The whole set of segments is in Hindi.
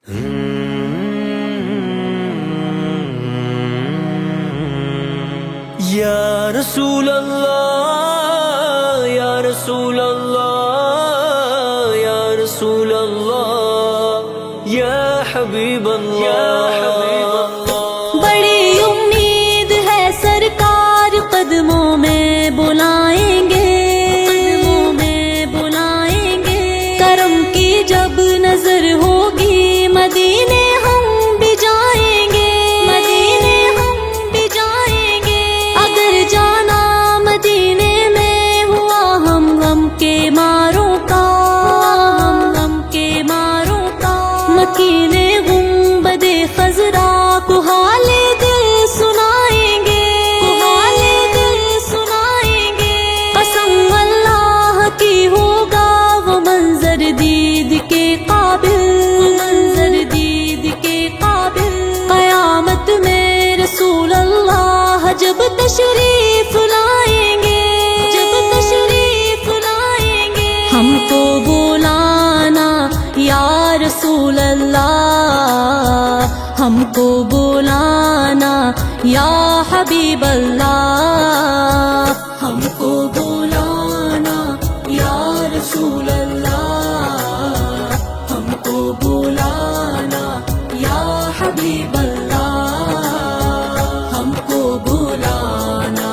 या रसूल अल्लाह या रसूल अल्लाह या रसूल अल्लाह या हबीब अल्लाह। बड़ी उम्मीद है सरकार कदमों में बुलाएंगे, कदमों में बुलाएंगे। करम की जब नजर होगी मदीने हम भी जाएंगे, मदीने हम भी जाएंगे। अगर जाना मदीने में हुआ हम के मारों का, हम के मारों का। मकीने गुंबदे खजरा को हाले दिल सुनाएंगे, हाले दिल सुनाएंगे। कसम अल्लाह की होगा वो मंजर दीद के काबिल, मंजर दीद के काबिल। कयामत में रसूल अल्लाह जब तशरीफ लाएंगे, जब तशरीफ लाएंगे। हमको बुलाना या रसूल अल्लाह, हमको बुलाना या हबीब अल्लाह। हमको बुलाना या रसूल अल्लाह, हमको बुलाना या हबीब अल्लाह। हमको बुलाना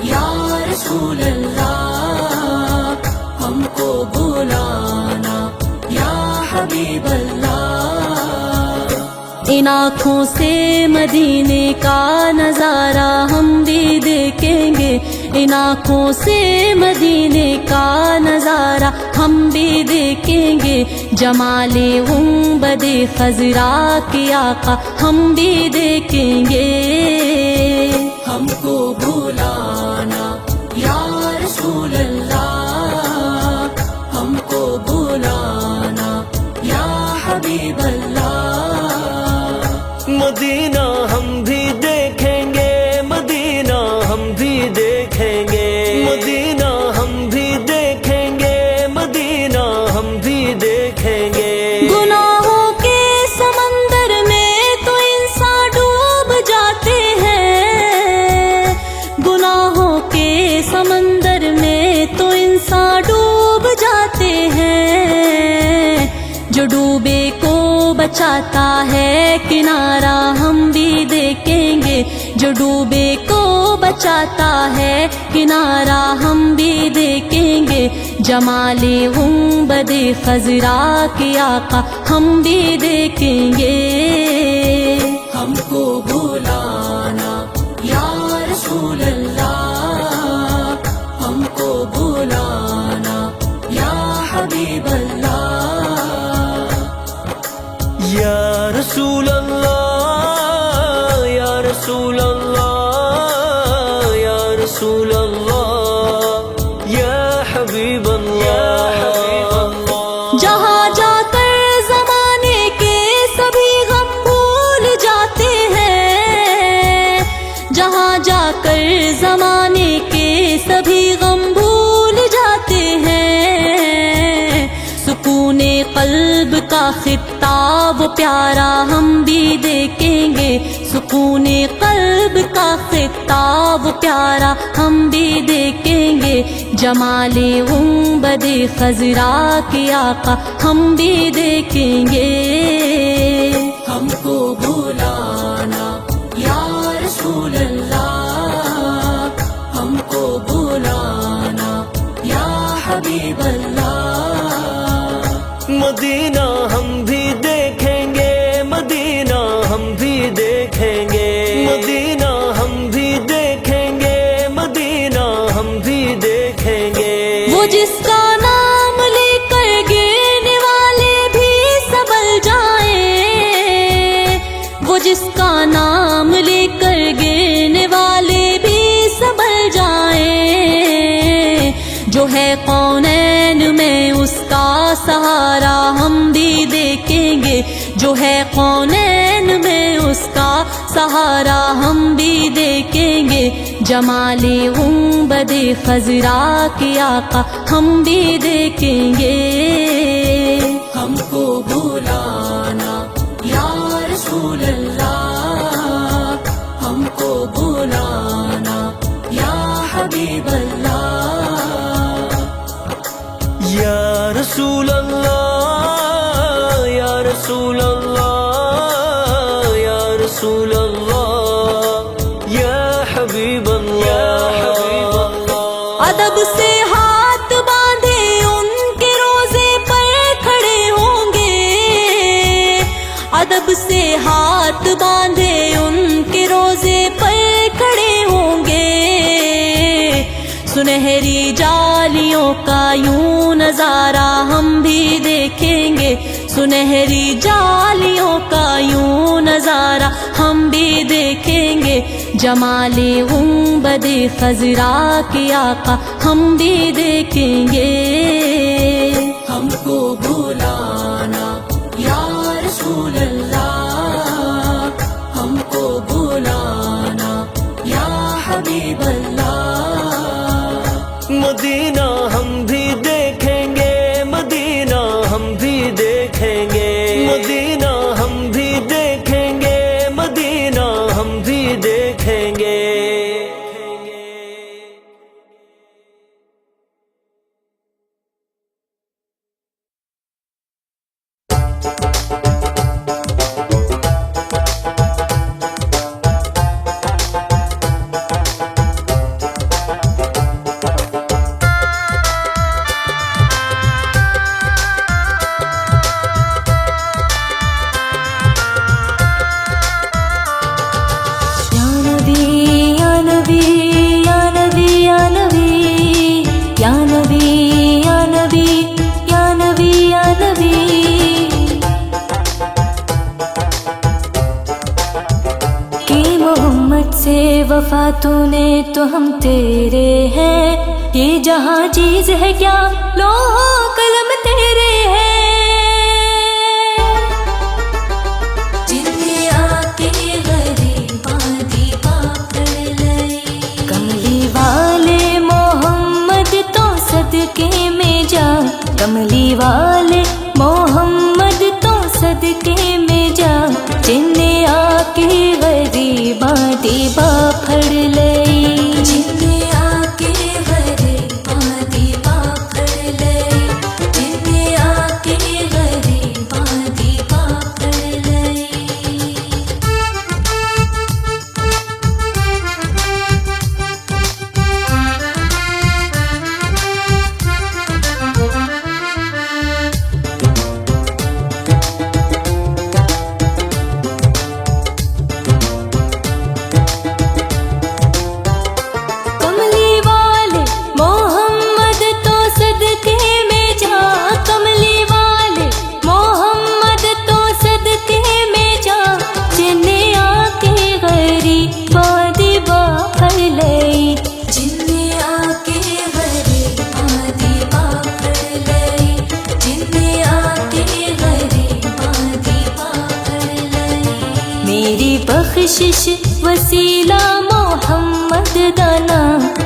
या रसूल अल्लाह, हमको बुलाना या हबीब अल्लाह। इन आँखों से मदीने का नजारा हम भी देखेंगे, इन आँखों से मदीने का नजारा हम भी देखेंगे। जमाले गुंबदे खजरा के आका हम भी देखेंगे। हमको बुलाना या रसूल अल्लाह, हमको बुलाना या हबीब अल्लाह। मदीना हम भी देखेंगे, मदीना हम भी देखेंगे, मदीना हम भी देखेंगे, मदीना हम भी देखेंगे। गुनाहों के समंदर में तो इंसान डूब जाते हैं, गुनाहों के समंदर में तो इंसान डूब जाते हैं। जो डूबे को बचाता है किनारा हम भी देखेंगे, जो डूबे को बचाता है किनारा हम भी देखेंगे। जमाले गुंबदे खजरा के आका हम भी देखेंगे। हमको बुलाना या रसूल अल्लाह, हमको बुलाना या हबीब अल्लाह। या रसूल अल्लाह या रसूल अल्लाह या रसूल अल्लाह या हबीब अल्लाह। जहाँ जाकर जमाने के सभी गम भूल जाते हैं, जहाँ जाकर जमाने के सभी गम भूल जाते हैं। सुकूने कल्ब का खिताब प्यारा हम भी देखेंगे, सुकूने कल्ब का खिताब प्यारा हम भी देखेंगे। जमाले गुंबदे खजरा के आका हम भी देखेंगे। हमको बुलाना या रसूल अल्लाह, हमको बुलाना या हबीब अल्लाह। मदीना हम भी देखेंगे, मदीना हम भी देखेंगे, मदीना हम भी देखेंगे, मदीना हम भी देखेंगे। वो जिसका नाम लेकर गिरने वाले भी संभल जाएं, वो जिसका नाम लेकर गिरने वाले भी संभल जाएं। जो है कौनैन में उसका सहारा हम भी देखेंगे, जो है कौनैन में उसका सहारा हम भी देखेंगे। जमाले गुंबदे खजरा के आका हम भी देखेंगे। हमको बुलाना रसूल अल्लाह, या रसूल अल्लाह, या हबीब अल्लाह। अदब से हाथ बांधे उनके रोजे पर खड़े होंगे, अदब से हाथ बांधे उनके रोजे पर खड़े होंगे। सुनहरी जालियों का यूं नजारा हम भी देखेंगे, सुनहरी जालियों का यूं नजारा हम भी देखेंगे। जमाले गुंबदे खजरा के आका हम भी देखेंगे। हमको बुलाना या रसूल अल्लाह, हमको बुलाना या हबीब अल्लाह। मदीना हम भी देखेंगे, मदीना हम भी देखेंगे, मदीना हम भी देखेंगे, मदीना हम भी देखेंगे। वफा तूने तो हम तेरे हैं, ये जहाँ चीज है क्या लोहो कलम तेरे हैं। जिन्ने आके गरीबा दीपा कर लई, कमली वाले मोहम्मद तो सदके में जा, कमली वाले मोहम्मद तो सदके में जा। जिन्ने आके गरीबा दीपा फड़ लई, जिन्ने आके गरीबा दीपा फड़ लई, जिन्ने आके गरीबा दीपा फड़ लई। बख्शिश वसीला मोहम्मद दाना,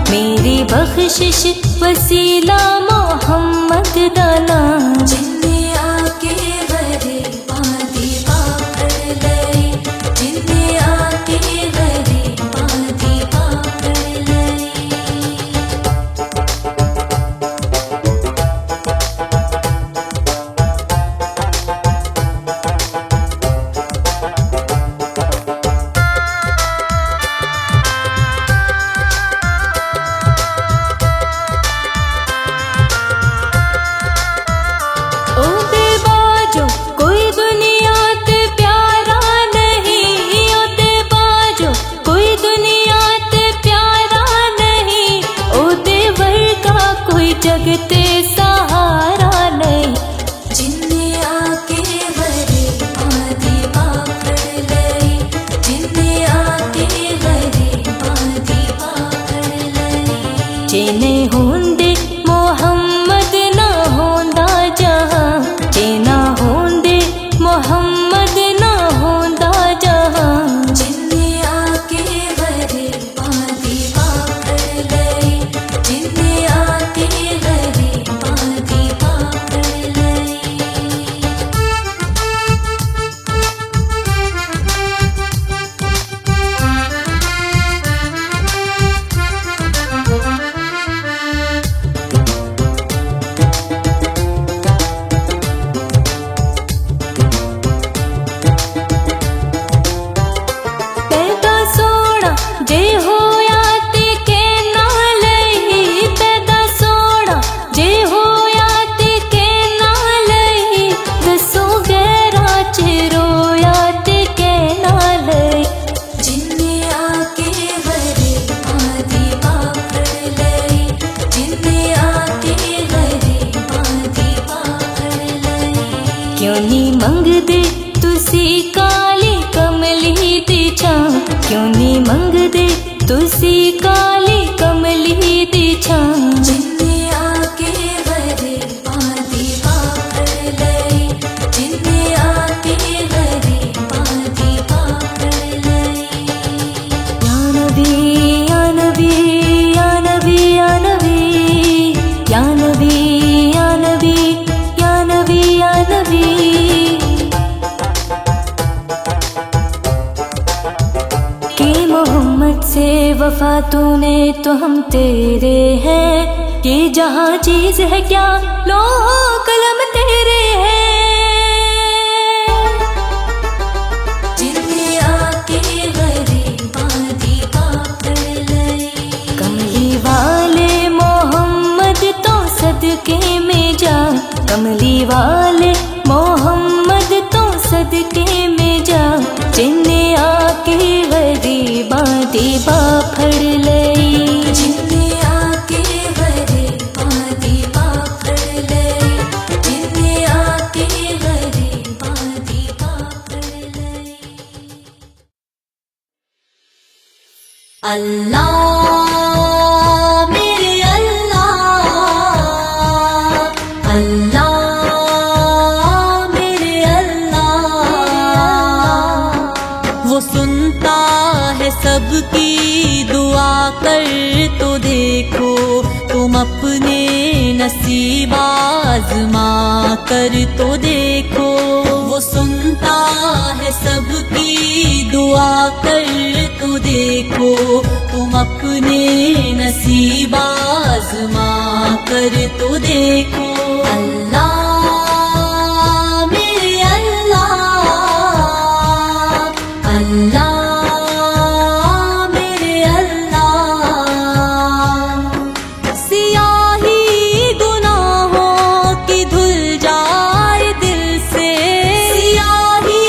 मेरी बख्शिश वसीला मोहम्मद दाना। जिन्ने आके गरीबा दीपा फड़ लई, जिन्ने आके गरीबा दीपा फड़ लई। मंगदे तुसी काली कमली दी छां, क्यों नी मंगदे तुसी काली कमली दी छां। जिन्ने आके वरे पादी पापड़ लई, जिन्ने आके वरे पादी पापड़ लई। या नबी या नबी या नबी या नबी या नबी या नबी या नबी या नबी। कि मोहम्मद से वफा तूने तो हम तेरे हैं, कि जहाँ चीज है क्या लोहो कलम तेरे हैं। जिन्ने आके वरे पादी पापड़ लई, कमली वाले मोहम्मद तो सदके में जा, कमली वाले मोहम्मद तो सदके में जा। जिन्ने आके वरी बादी पापड़ लई, जिन्ने आके वरी बादी पापड़ लई, जिन्ने आके वरी बादी पापड़ लई। अल्लाह मेरे अल्लाह, अल्लाह मेरे अल्लाह। वो सुनता है सबकी दुआ, कर तो देखो तुम अपने नसीब आज़मा कर तो देखो। वो सुनता है सबकी दुआ, कर तो देखो तुम अपने नसीब आज़मा कर तो देखो। अल्लाह मेरे अल्लाह, अल्लाह मेरे अल्लाह। सियाही गुनाहों की धुल जाए दिल से, सियाही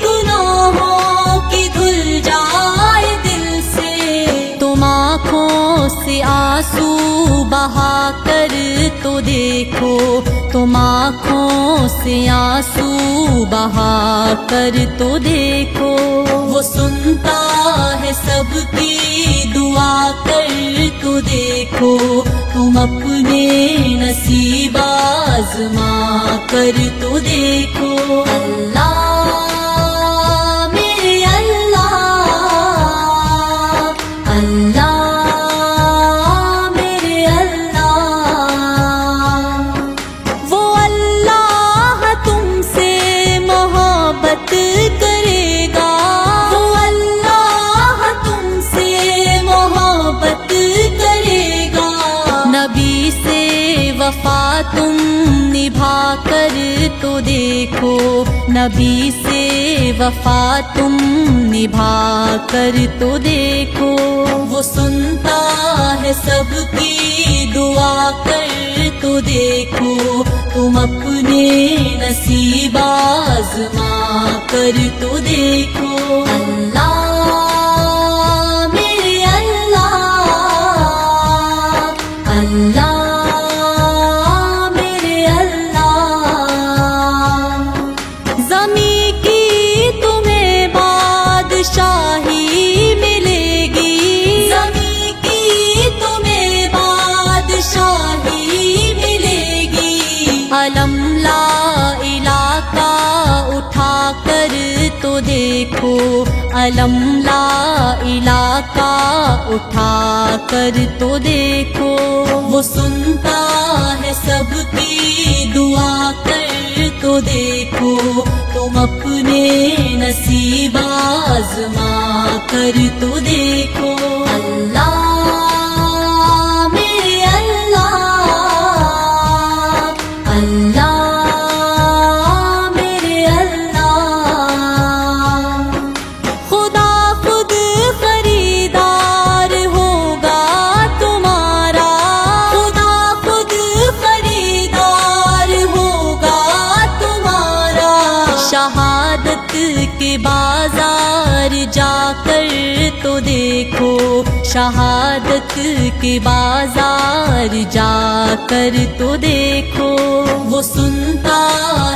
गुनाहों की धुल जाए दिल से। तुम आँखों से आंसू बहा कर तो देखो, तुम आँखों से आंसू बहा कर तो देखो। वो सुनता है सबकी दुआ, कर तो देखो तुम अपने नसीब आज़मा कर तो देखो। अल्लाह मेरे अल्लाह, अल्लाह मेरे अल्लाह। वो अल्लाह तुमसे मोहब्बत करेगा, वो अल्लाह तुमसे मोहब्बत करेगा। नबी से वफा तुम निभा कर तो देखो, नबी से वफा तुम निभा कर तो देखो। वो सुनता है सबकी दुआ, कर तो देखो तुम अपने नसीब आज़मा कर तो देखो। अल्लाह मेरे अल्लाह, अल्लाह मेरे अल्लाह। ज़मी की तुम्हें बादशाही मिलेगी, ज़मी की तुम्हें बादशाही मिलेगी। अलम ला इलाका उठा कर तो देखो, अलम ला इलाका उठा कर तो देखो। वो सुनता है सबकी दुआ, कर तो देखो तुम अपने नसीब आज़मा कर तो देखो। अल्लाह मेरे अल्लाह, अल्लाह मेरे अल्लाह। खुदा खुद खरीदार होगा तुम्हारा, खुदा खुद खरीदार होगा तुम्हारा। शहादत के बाजार जाकर तो देखो, शहादत के बाजार जाकर तो देखो। वो सुनता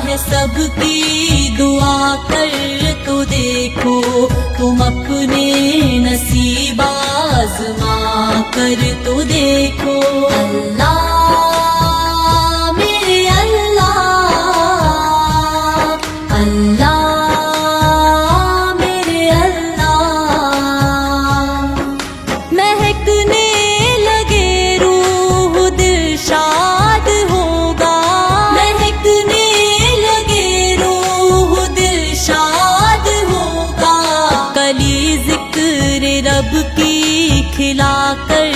है सबकी दुआ कर तो देखो, तुम अपने नसीब आज़मा कर तो देखो। अल्लाह मेरे अल्लाह, अल्लाह मेरे अल्लाह। महकने लगे रूह दिल शाद होगा, महकने लगे रूह दिल शाद होगा। कली जिक्र रब की खिला कर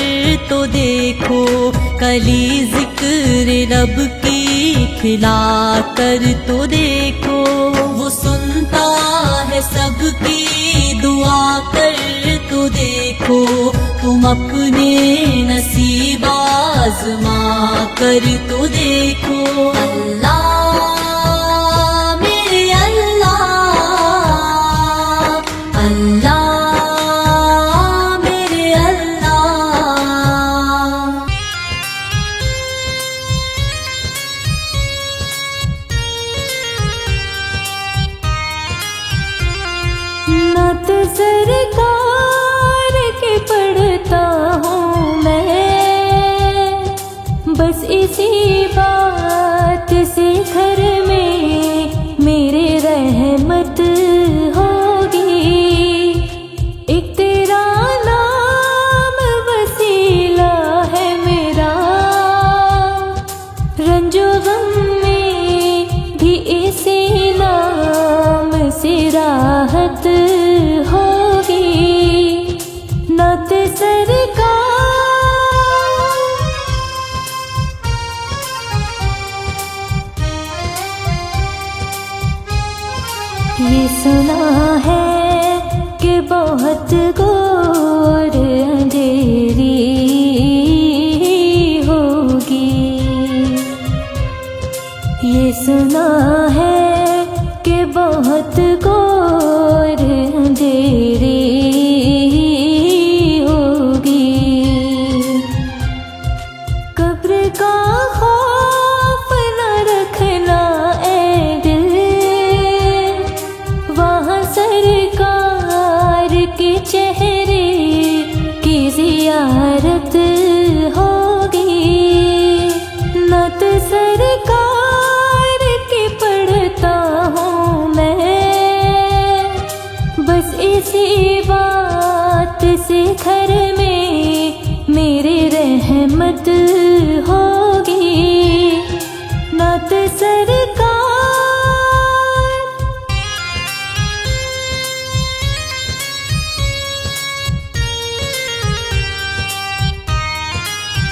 तो देखो, कली जिक्र रब की खिला कर तो देखो। वो सुनता है सबकी दुआ कर तो देखो, तुम अपने नसीब आज़मा कर तो देखो। अल्लाह मेरे अल्लाह, अल्लाह मेरे अल्लाह। नात सरकार के पढ़ता हूँ मैं, बस इसी बात से घर में मेरे रहमत होगी। एक तेरा नाम वसीला है मेरा, रंजो गम में भी इसी नाम से राहत होगी। नात सरकार, ये सुना है कि बहुत घोर अंधेरी होगी। ये सुना है कि बहुत घोर अंधेरी होगी। कब्र का खौफ न रखना ऐ दिल, वहाँ सरकार के चेहरे की ज़ियारत होगी। नात सरकार की पढ़ता हूँ मैं, बस इसी बात से घर में मेरी रहमत होगी। नात सरकार,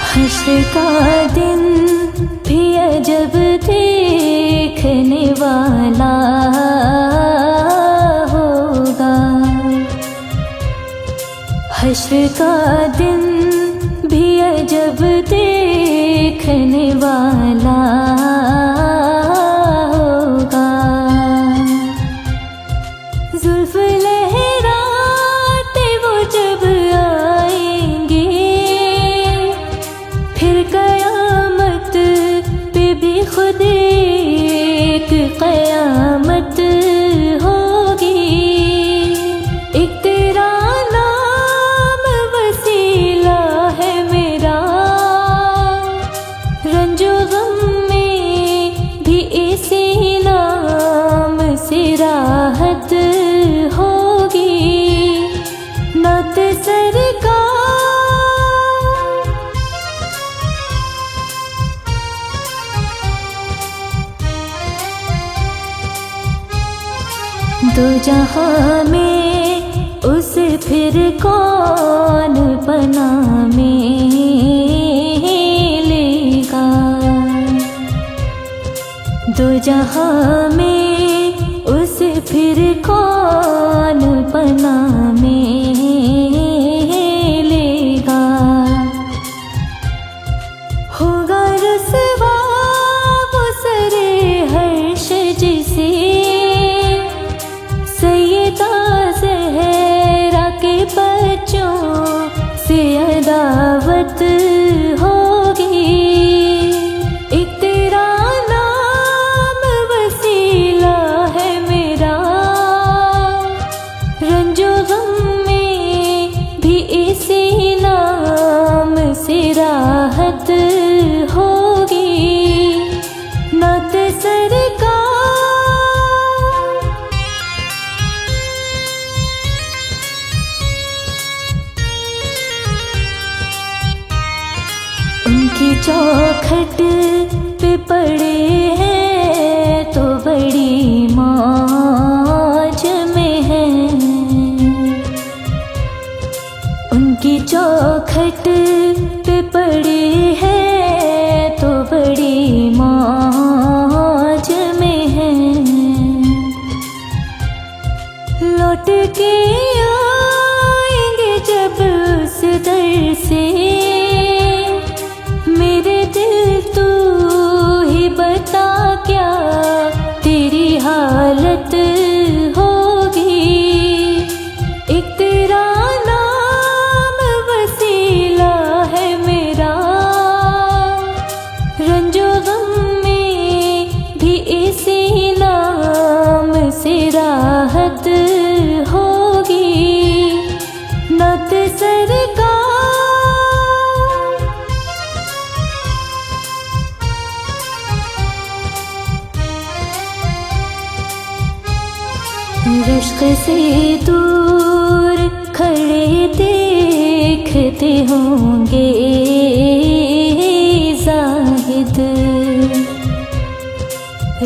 हश्र का दिन भी अजब देखने वाला होगा। हश्र का दिन भी अजब देखने वाला होगा। जुल्फ लहराते वो जब आएंगे, फिर कयामत पे भी खुद एक कयामत होगी। एक तेरा नाम वसीला है मेरा, रंजो गम में भी इसी नाम से राहत होगी। नात सरकार, दो जहां में उसे फिर कौन पना में लेगा। दो जहां में उसे फिर कौन पना में लेगा। होगा रुसवा वो सरे हर्ष जिसे पे पड़े हैं तो बड़ी मौज में हैं। उनकी चौखट पे पड़े हैं तो बड़ी मौज में हैं। लौट के आएंगे जब उस दर से, मेरे दिल तू ही बता क्या तेरी हालत होगी। एक तेरा नाम वसीला है मेरा, रंजो गम में भी इसी नाम से राहत होगी। नत सरकार रश्क से दूर खड़े देखते होंगे जाहिद।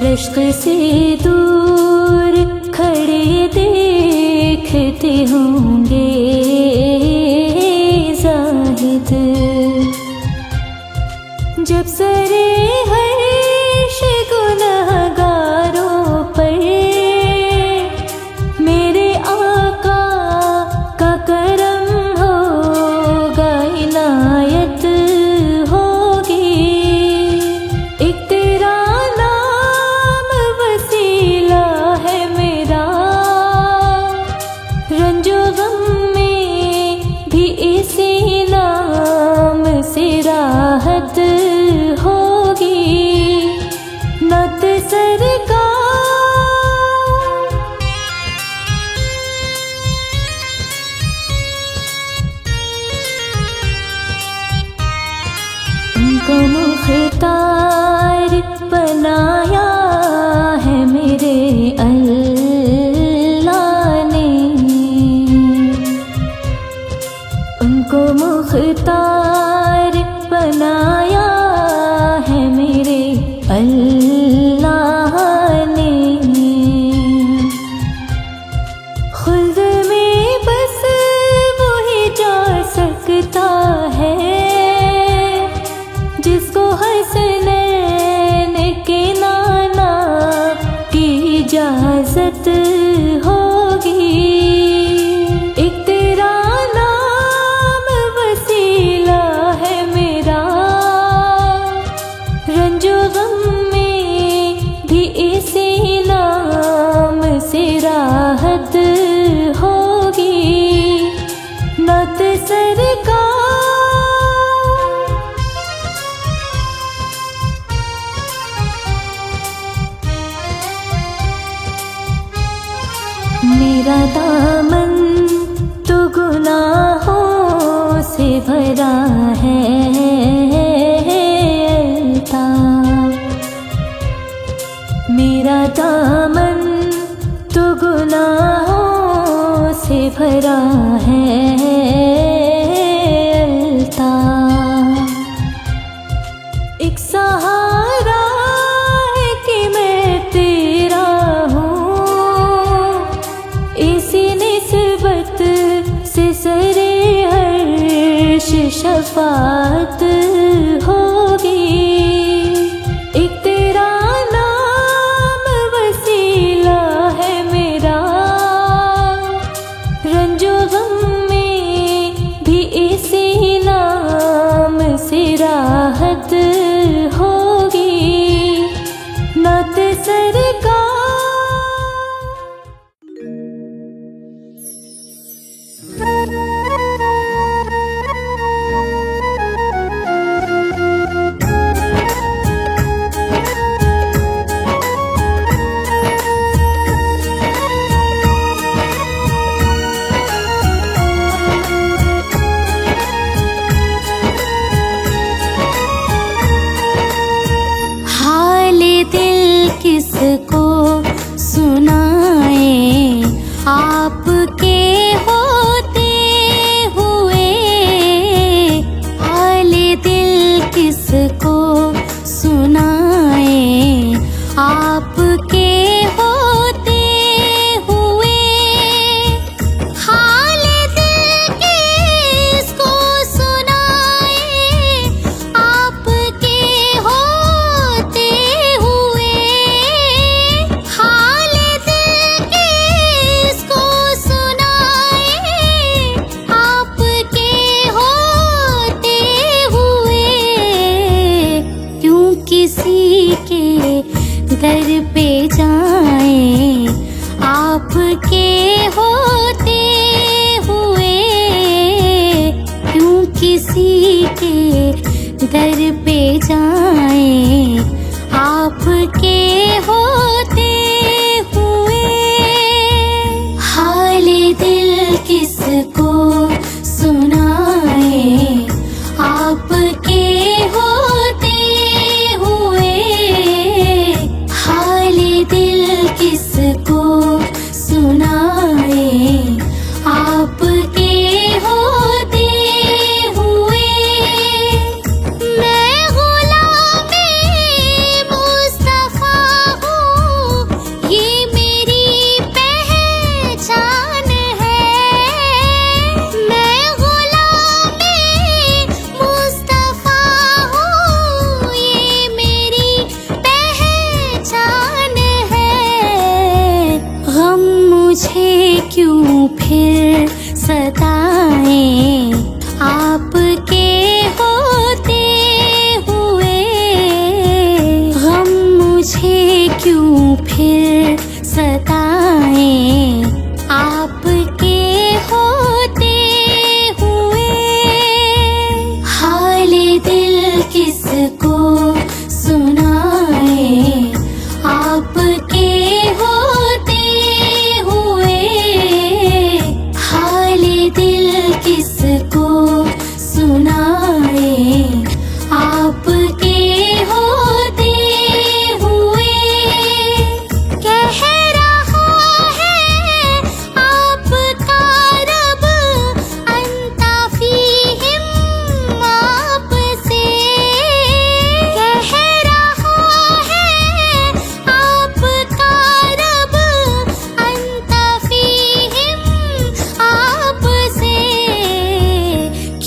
रश्क से दूर खड़े देखते होंगे जाहिद। जब सरे हर्ष गुनहगारों पर मेरे आका का करम होगा, इनायत होगी। एक तेरा नाम वसीला है मेरा, रंजो गम में भी इसी नाम से राहत होगी। नत सरकार उनको मुख्तार बनाया है मेरे अल्लाह ने। उनको मुख्तार बनाया है मेरे अल्लाह ने। खुल्द में बस वही जा सकता है जिसको हसनैन के नाना की इजाजत होगी। एक तेरा नाम वसीला है मेरा, रंजो गम में भी इसी नाम से राहत होगी। नत सरकार मेरा दामन तो गुनाहों से भरा है अल्ताफ। मेरा दामन तो गुनाहों से भरा है अल्ताफ। एक सहारा है कि मैं तेरा इसी निस्बत से सरे हर्ष शफात होगी। एक तेरा नाम वसीला है मेरा, रंजो गम में भी इसी नाम से राहत होगी। नत सरकार मुझे क्यों फिर सताएं, आपके होते हुए। गम मुझे क्यों फिर सताएं, आपके होते हुए। हाल दिल किसको सुनाए, आपके होते हुए। हाल दिल किसको सुनाए, आपके होते हुए। कह रहा है आपका रब अंता फीहिम आपसे। कह रहा है आपका रब अंता फीहिम आपसे।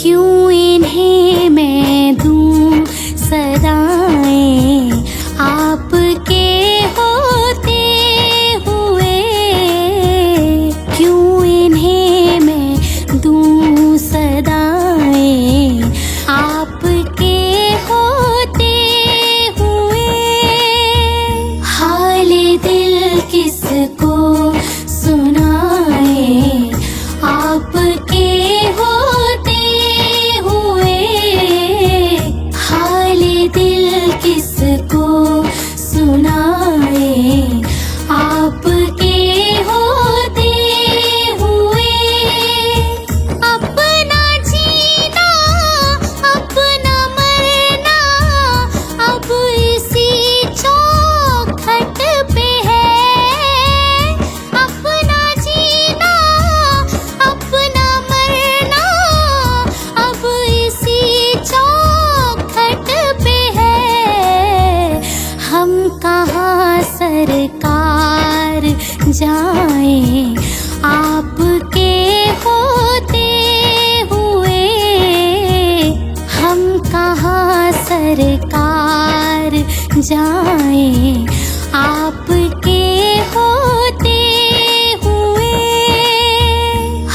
क्यों इन्हें मैं दूं सदाएं, आपके होते हुए। क्यों इन्हें मैं दूं सदाएं, आपके होते हुए। हाल दिल किसको सुनाए, आपके होते हुए। हाल दिल किसको सुनाए, आपके होते हुए। अपना जीना अपना मरना अब इसी चौखट पे है। अपना जीना अपना मरना अब इसी चौखट पे है। हम कहाँ सरकार जाएं, आपके होते हुए। हम कहाँ सरकार जाएं, आपके होते हुए।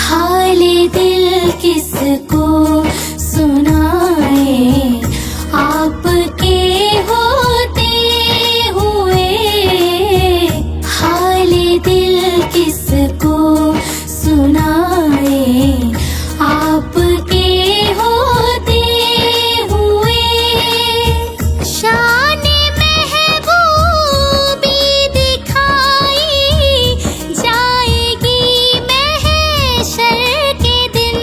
हाल दिल किसको सुनाए, आपके होते हुए। हाल दिल किसको सुनाए, आपके होते हुए। शान महबूबी दिखाई जाएगी महशर के दिन।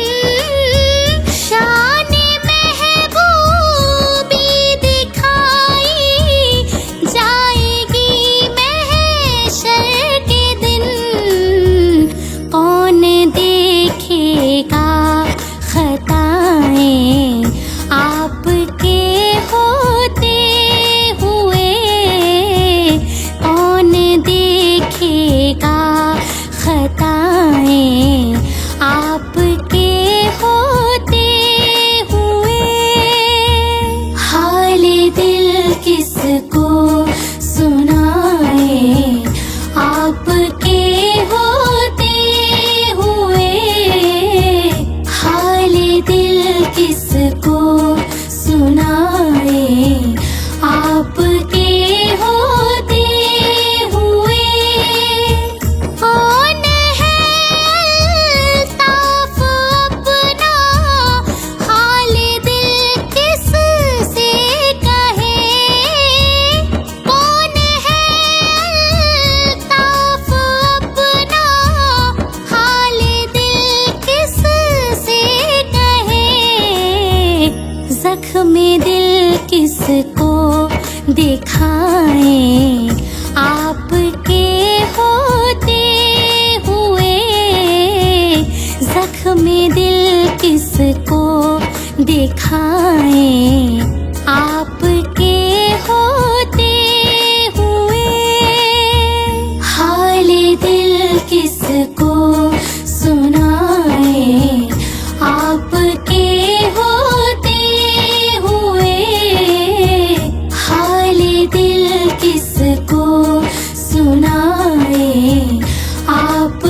शान महबूबी दिखाई जाएगी महशर के दिन। कौन देखेगा खताएं, आपके होते हुए। कौन देखेगा खताएं, आपके होते हुए। हाल दिल किसको सुनाए, आपके होते हुए। हाल दिल किसको सुनाए, आपके होते हुए। कौन है अल्ताफ अपना हाल दिल किस से कहे। कौन है अल्ताफ अपना हाल दिल किस से कहे। जख्म दिल किसको दिखाएं, आपके होते हुए। जख्म दिल किसको दिखाएं, आपके होते हुए। हाल दिल किसको सुनाए, आपके होते हुए। हाल दिल किसको सुनाए, आप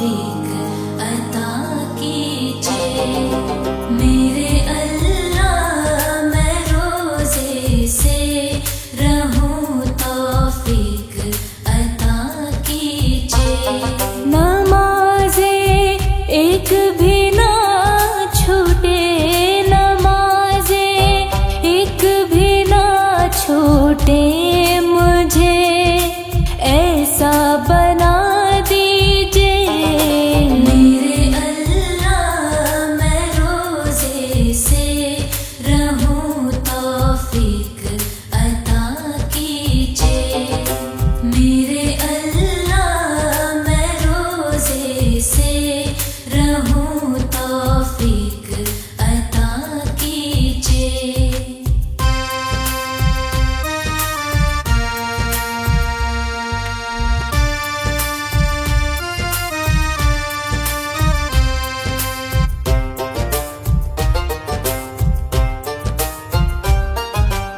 तौफीक अता कीजिए मेरे अल्लाह, मैं रोज़े से रहूं तौफीक अता कीजिए। नमाज़े एक भी ना छूटे, नमाज़े एक भी ना छूटे, मुझे ऐसा बना दीजिए मेरे अल्लाह, मैं रोज़े से रहूं तौफीक अता कीजिए मेरे अल्लाह, मैं रोज़े से रहूं तौफीक अता कीजिए।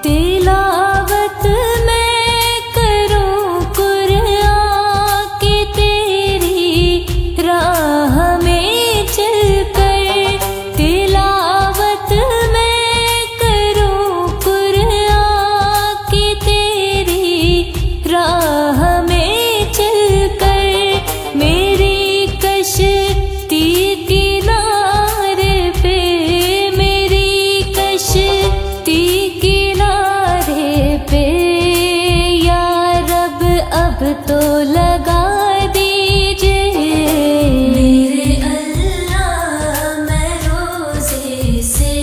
तिलावत मैं करूं कुरान की तेरी राह में चलकर, तिलावत मैं करूं कुरान की तेरी राह में चलकर, मेरी कश्ती किनारे पे, मेरी कश्ती किनारे पे, या रब अब तो लगा दीजिए मेरे अल्लाह, मैं रोज़े से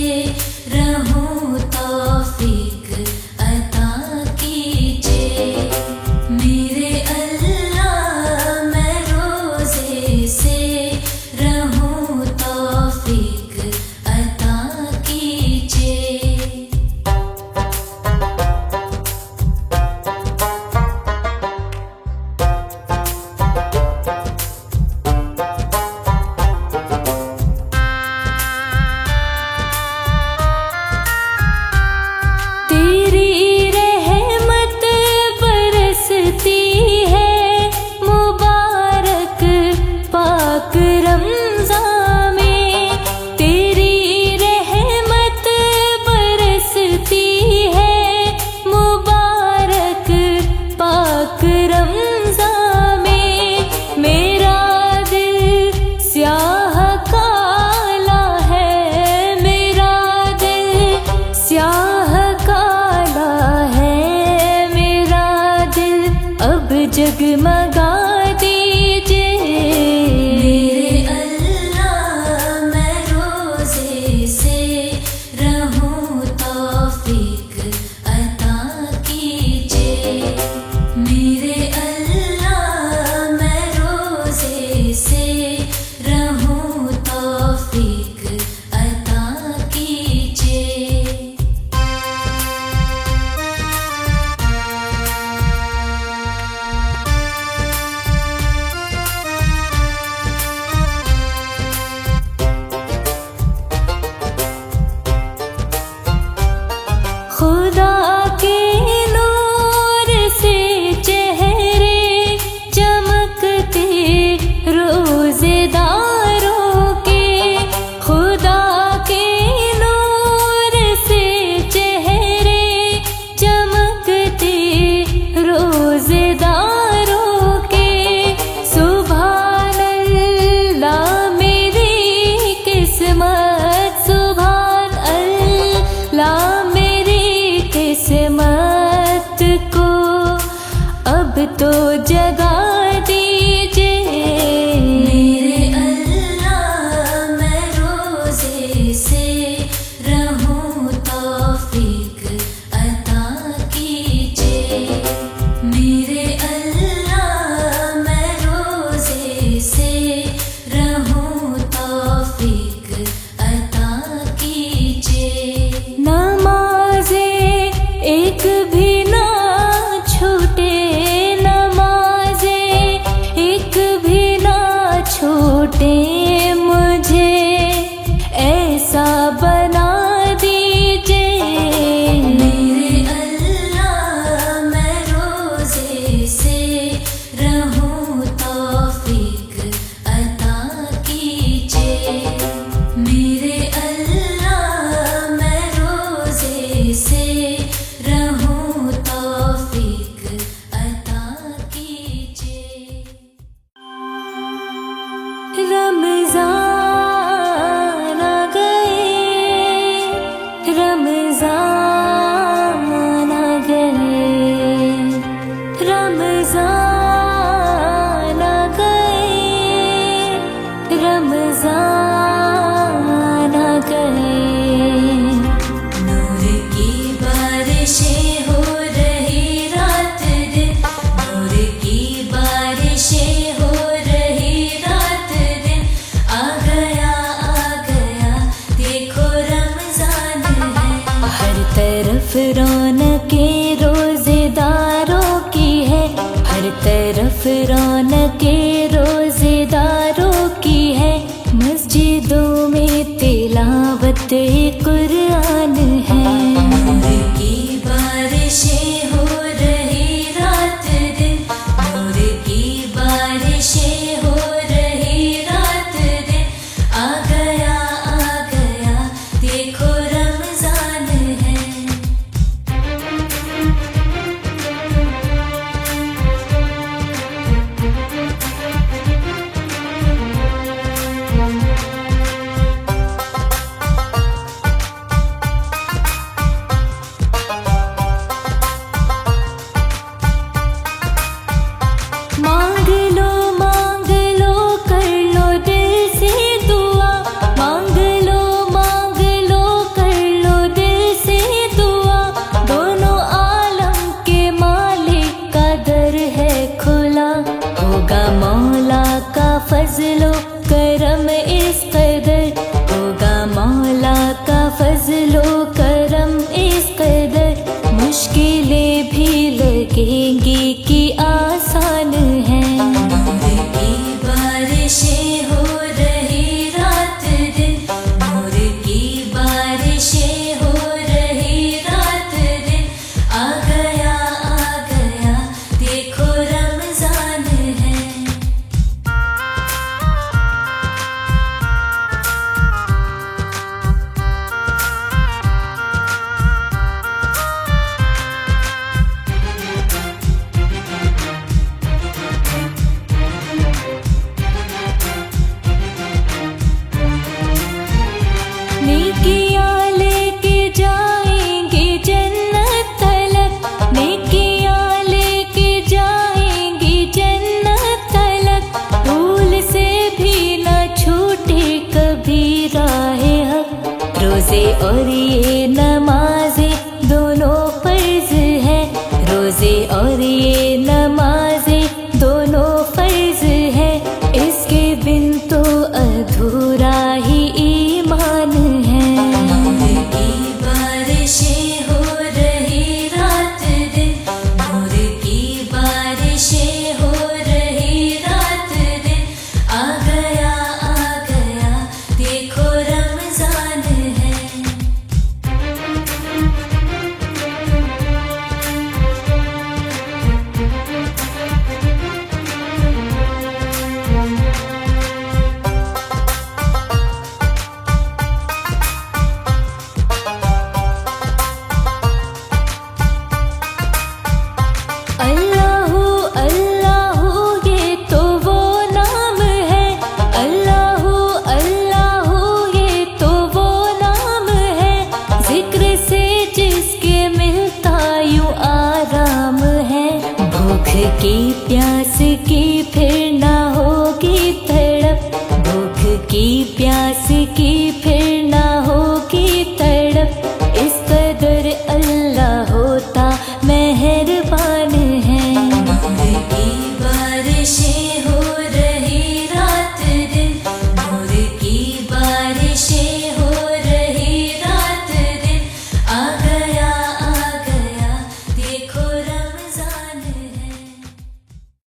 रहूं तौफीक अता कीजिए मेरे अल्लाह, मैं रोज़े से रहूं तौफीक अता कीजिए। तेरी रहमत बरसती है मुबारक पाक रमज़ान में, तेरी रहमत बरसती है मुबारक पाक रमज़ान में, मेरा दिल स्याह काला है, मेरा दिल स्याह काला है, मेरा दिल अब जगमगा दीजिए मेरे अल्लाह, मैं रोज़े से रहूं तौफीक अता कीजिए मेरे अल्लाह, मैं रोज़े से रहूं तौफीक अता कीजिए। खुदा के नूर से चेहरे चमकते रोज़ेदारों के, खुदा के नूर से चेहरे चमकते रोज़ेदारों के, सुभान अल्लाह मेरी किस्मत, सुभान अल्लाह मेरी किस्मत को अब तो जगा दीजिए मेरे अल्लाह, मैं रोज़े से रहूं तौफीक अता कीजिए मेरे अल्लाह, मैं रोज़े से रहूं तौफीक अता कीजिए। नमाज़े एक भी ना छूटे, नमाज़े तरफ रौनकें रोजेदारों की है, हर तरफ रौनकें रोजेदारों की है। मस्जिदों में तिलावत कुरान है। नूर की बारिशें हो रही रात दिन, नूर की बारिशें हो रही रात दिन। आ गया देखो रमजान है। मांग लो कर लो दिल से दुआ, मांग लो कर लो दिल से दुआ। दोनों आलम के मालिक का दर है खुला, होगा मौला का फजलो करम इस कदर, होगा मौला का फजलो करम इस कदर। मुश्किलें भी लगेंगी कि आसान है। नूर की बारिशें हो रही रात दिन, नूर की बारिशें हो रही रात दिन। आ गया देखो रमजान है। नेकियां लेके जाएंगे जन्नत तलक, नेकियां लेके जाएंगे जन्नत तलक। भूल से भी न छूटे कभी राहे हक, रोजे और ये नमाज़े दोनों फर्ज है, रोजे और ये नमाज़े दोनों फर्ज है। इसके बिन तो अधूरा ही ईमान है। नूर की बारिशें हो रही रात दिन, नूर की बारिशें हो रही रात दिन। आ गया देखो रमजान है। अल्लाहू अल्लाहू ये तो वो नाम है, अल्लाहू अल्लाहू ये तो वो नाम है। जिक्र से जिसके मिलता यूं आराम है। भूख की प्यास की फिर ना होगी तड़प, भूख की प्यास की